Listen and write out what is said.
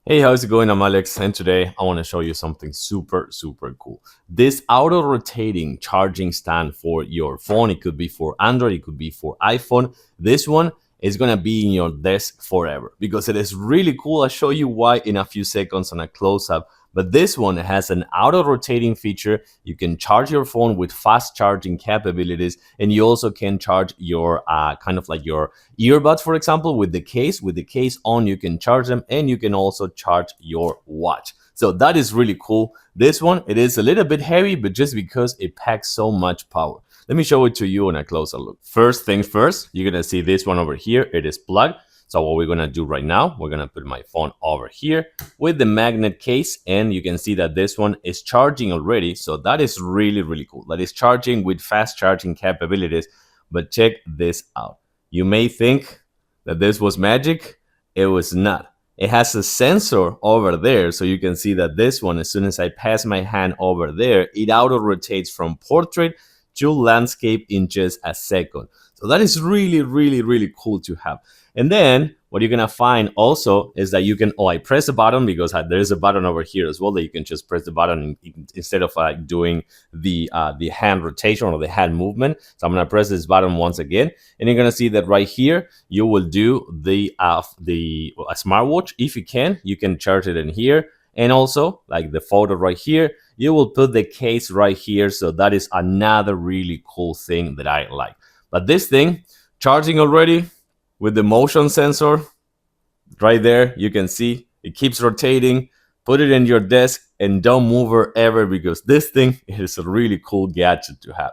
Hey, how's it going? I'm Alex, and today I want to show you something super cool. This auto rotating charging stand for your phone. It could be for Android, it could be for iPhone. This one is going to be in your desk forever because it is really cool. I'll show you why in a few seconds on a close up. But this one has an auto rotating feature. You can charge your phone with fast charging capabilities, and you also can charge your kind of like your earbuds, for example, with the case. With the case on, you can charge them, and you can also charge your watch. So that is really cool. This one, it is a little bit heavy, but just because it packs so much power. Let me show it to you in a closer look. First things first, you're gonna see this one over here. It is plugged. So what we're gonna do right now, we're gonna put my phone over here with the magnet case, and you can see that this one is charging already. So that is really cool. That is charging with fast charging capabilities. But check this out. You may think that this was magic. It was not. It has a sensor over there, so you can see that this one, as soon as I pass my hand over there, it auto rotates from portrait to landscape in just a second. So that is really cool to have. And then what you're gonna find also is that you can, I press the button because there's a button over here as well that you can just press the button instead of doing the hand rotation or the hand movement. So I'm gonna press this button once again, and you're gonna see that right here you will do the smartwatch. If you can charge it in here, and also like the photo right here, you will put the case right here. So that is another really cool thing that I like. But this thing charging already with the motion sensor right there, you can see it keeps rotating. Put it in your desk and don't move it ever, because this thing is a really cool gadget to have.